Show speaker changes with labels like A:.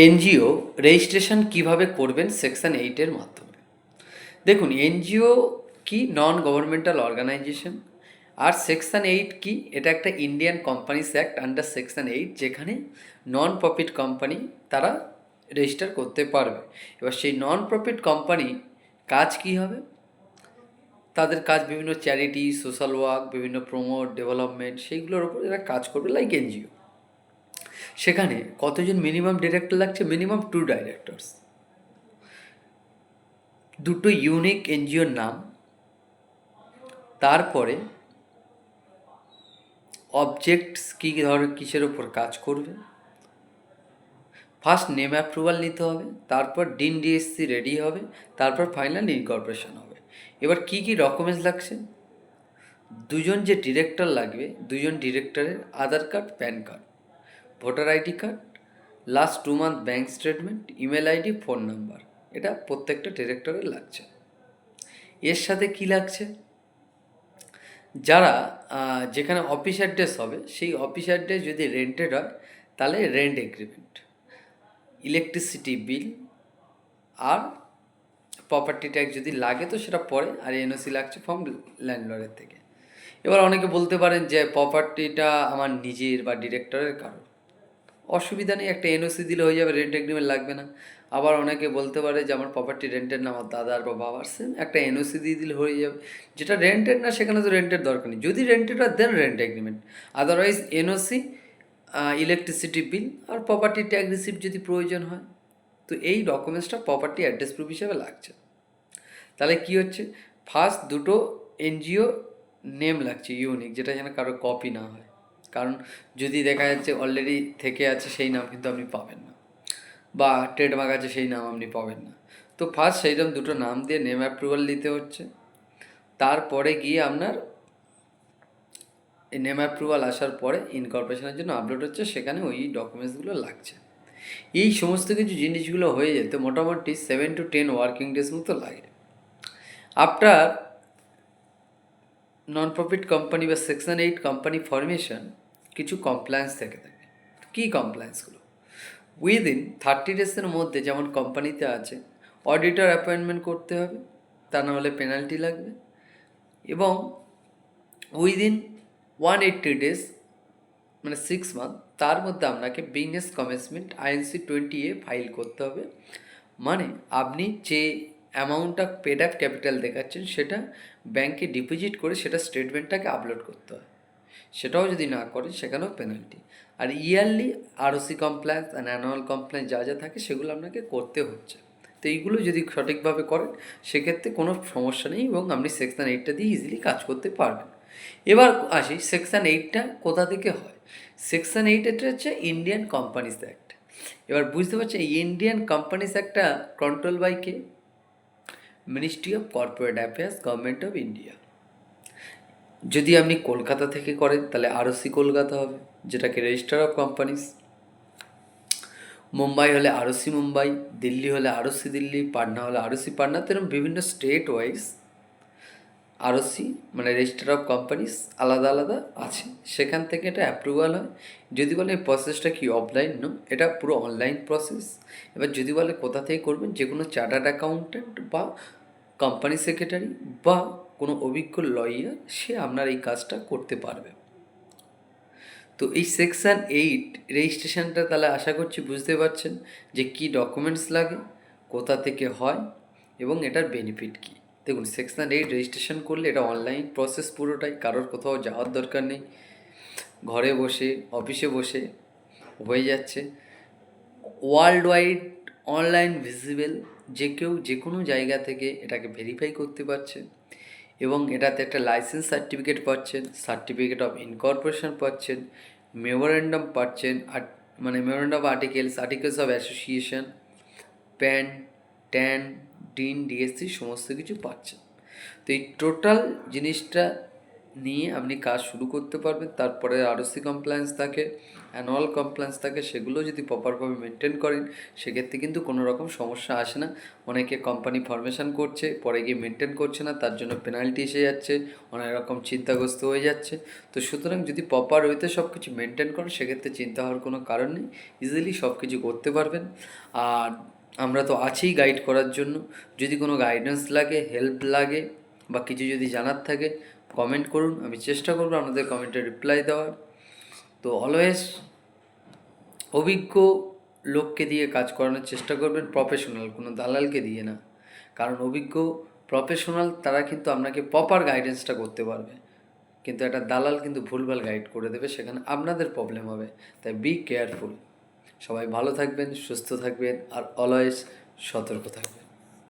A: NGO registration কিভাবে করবেন section 8-এর মাধ্যমে। দেখুন, এনজিও কি? Non governmental organisation. আর সেকশন 8 কি? এটা একটা Indian companies act under section 8, যেখানে নন প্রফিট কোম্পানি তারা রেজিস্টার করতে পারবে। এবার সেই নন প্রফিট কোম্পানি কাজ কি হবে? তাদের কাজ বিভিন্ন চ্যারিটি, সোশ্যাল ওয়ার্ক, বিভিন্ন প্রমোট ডেভেলপমেন্ট, সেইগুলোর উপর এরা কাজ করবে, লাইক এনজিও। সেখানে কতজন মিনিমাম ডিরেক্টর লাগছে? Minimum 2 directors. দুটো ইউনিক এনজিওর নাম, তারপরে অবজেক্টস কী ধরনের, কিসের ওপর কাজ করবে, ফার্স্ট নেম অ্যাপ্রুভাল নিতে হবে, তারপর ডিন ডিএসসি রেডি হবে, তারপর ফাইনাল ইনকর্পোরেশন হবে। এবার কি কি ডকুমেন্টস লাগছে? দুজন যে ডিরেক্টর লাগবে, দুজন ডিরেক্টরের Aadhaar card, PAN card, voter ID card, last 2 month bank statement, email ID, phone number. এটা প্রত্যেকটা ডিরেক্টরের লাগছে। এর সাথে কি লাগছে? যারা যেখানে অফিস অ্যাড্রেস হবে, সেই অফিস অ্যাড্রেস যদি রেন্টেড হয়, তাহলে রেন্ট এগ্রিমেন্ট, ইলেকট্রিসিটি বিল, আর প্রপার্টি ট্যাক্স যদি লাগে তো সেটা পরে, আর এনওসি লাগছে ফ্রম ল্যান্ডলর্ডের থেকে। এবার অনেকে বলতে পারেন যে প্রপার্টিটা আমার নিজের বা ডিরেক্টরের কারো, অসুবিধা নেই, একটা এনওসি দিলে হয়ে যাবে, রেন্ট এগ্রিমেন্ট লাগবে না। আবার অনেকে বলতে পারে যে আমার প্রপার্টি রেন্টের না, আমার দাদার বা বাবার, সেম একটা এনওসি দিয়ে দিলে হয়ে যাবে। যেটা রেন্টের না সেখানে তো রেন্টের দরকার নেই, যদি রেন্টেড হয় then rent agreement, otherwise NOC, electricity bill আর প্রপার্টি ট্যাক্স রিসিপ্ট যদি প্রয়োজন হয়। তো এই ডকুমেন্টসটা প্রপার্টি অ্যাড্রেস প্রুফ হিসেবে লাগছে। তাহলে কি হচ্ছে? ফার্স্ট দুটো এনজিও নেম লাগছে ইউনিক, যেটা যেন কারো কপি না হয়। কারণ যদি দেখা যাচ্ছে অলরেডি থেকে আছে, সেই নাম কিন্তু আপনি পাবেন না, বা ট্রেডমার্ক আছে সেই নাম আপনি পাবেন না। তো ফার্স্ট সেইরকম দুটো নাম দিয়ে নেম অ্যাপ্রুভাল নিতে হচ্ছে। তারপরে গিয়ে আপনার এই নেম অ্যাপ্রুভাল আসার পরে ইনকর্পোরেশনের জন্য আপলোড হচ্ছে, সেখানে ওই ডকুমেন্টসগুলো লাগছে। এই সমস্ত কিছু জিনিসগুলো হয়ে যেতে মোটামুটি 7 to 10 ওয়ার্কিং ডেজ মতো লাগে। আফটার নন প্রফিট কোম্পানি বা সেকশন 8 কোম্পানি ফরমেশন, কিছু কমপ্লায়েন্স থেকে থাকে। কী কমপ্লায়েন্সগুলো? উইদিন 30 ডেজের মধ্যে, যেমন কোম্পানিতে আছে, অডিটর অ্যাপয়েন্টমেন্ট করতে হবে, তা না হলে পেনাল্টি লাগবে। এবং উইদিন 180 ডেজ, মানে 6 মান্থ, তার মধ্যে আপনাকে business commencement INC 20A file করতে হবে। মানে আপনি যে অ্যামাউন্টটা পেড আপ ক্যাপিটাল দেখাচ্ছেন, সেটা ব্যাংকে ডিপোজিট করে সেটা স্টেটমেন্টটাকে আপলোড করতে হয়। সেটাও যদি না করেন, সেখানেও পেনাল্টি। আর yearly ROC compliance and annual compliance যা যা থাকে, সেগুলো আপনাকে করতে হচ্ছে। তো এইগুলো যদি সঠিকভাবে করেন, সেক্ষেত্রে কোনো সমস্যা নেই, এবং আপনি সেকশন 8টা দিয়ে ইজিলি কাজ করতে পারবেন। এবার আসি, সেকশন 8টা কোথা থেকে হয়? সেকশন 8 এটা হচ্ছে ইন্ডিয়ান কোম্পানিস অ্যাক্ট। এবার বুঝতে পারছেন, এই ইন্ডিয়ান কোম্পানিস অ্যাক্টটা কন্ট্রোল বাই কে? Ministry of corporate affairs, government of India. যদি আপনি কলকাতা থেকে করেন, তাহলে আরওসি কলকাতা হবে, যেটাকে রেজিস্টার অফ কোম্পানিস। মুম্বাই হলে আরওসি মুম্বাই, দিল্লি হলে আরওসি দিল্লি, পাটনা হলে আরওসি পাটনা। তো এরকম বিভিন্ন স্টেট ওয়াইজ আরওসি, মানে রেজিস্টার অফ কোম্পানিস আলাদা আলাদা আছে। সেখান থেকে এটা অ্যাপ্রুভাল হয়। যদি বলে এই প্রসেসটা কি অফলাইন? নো, এটা পুরো অনলাইন প্রসেস। এবার যদি বলে কোথা থেকে করবেন, যে কোনো চার্টার্ড অ্যাকাউন্ট্যান্ট বা কোম্পানি সেক্রেটারি বা কোনো অভিজ্ঞ লয়ার, সে আপনার এই কাজটা করতে পারবে। তো এই সেকশান 8 রেজিস্ট্রেশনটা তাহলে আশা করছি বুঝতে পারছেন যে কী ডকুমেন্টস লাগে, কোথা থেকে হয়, এবং এটার বেনিফিট কী। দেখুন, সেকশন 8 রেজিস্ট্রেশন করলে এটা অনলাইন প্রসেস পুরোটাই, কারোর কোথাও যাওয়ার দরকার নেই, ঘরে বসে অফিসে বসে হয়ে যাচ্ছে। ওয়ার্ল্ড ওয়াইড অনলাইন ভিজিবল, যে কেউ যে কোনো জায়গা থেকে এটাকে ভেরিফাই করতে পারছে, এবং এটাতে একটা লাইসেন্স সার্টিফিকেট পাচ্ছেন, সার্টিফিকেট অফ ইনকর্পোরেশন পাচ্ছেন, মেমোরেন্ডাম পাচ্ছেন, মানে memorandum of articles of association, pan, tan, dean, DSC সমস্ত কিছু পাচ্ছেন। তো এই টোটাল জিনিসটা নিয়ে আপনি কাজ শুরু করতে পারবেন। তারপরে আরওসি কমপ্লায়েন্স থাকে, অ্যানুয়াল কমপ্লায়েন্স থাকে, সেগুলো যদি প্রপারভাবে মেনটেন করেন সেক্ষেত্রে কিন্তু কোনো রকম সমস্যা আসে না। অনেকে কোম্পানি ফরমেশন করছে, পরে গিয়ে মেনটেন করছে না, তার জন্য পেনাল্টি এসে যাচ্ছে, অনেক রকম চিন্তাগ্রস্ত হয়ে যাচ্ছে। তো সুতরাং যদি প্রপার ওয়েতে সব কিছু মেনটেন করেন সেক্ষেত্রে চিন্তা হওয়ার কোনো কারণ নেই, ইজিলি সব কিছু করতে পারবেন। আর আমরা তো আছিই গাইড করার জন্য। যদি কোনো গাইডেন্স লাগে, হেল্প লাগে বা কিছু যদি জানার থাকে কমেন্ট করুন, আমি চেষ্টা করবো আপনাদের কমেন্টে রিপ্লাই দেওয়ার। তো অলওয়েজ অভিজ্ঞ লোককে দিয়ে কাজ করানোর চেষ্টা করবেন, প্রফেশনাল, কোনো দালালকে দিয়ে না। কারণ অভিজ্ঞ প্রফেশনাল তারা কিন্তু আপনাকে প্রপার গাইডেন্সটা করতে পারবে, কিন্তু একটা দালাল কিন্তু ভুলভাল গাইড করে দেবে, সেখানে আপনাদের প্রবলেম হবে। তাই বি কেয়ারফুল। সবাই ভালো থাকবেন, সুস্থ থাকবেন আর অলওয়েজ সতর্ক থাকবেন।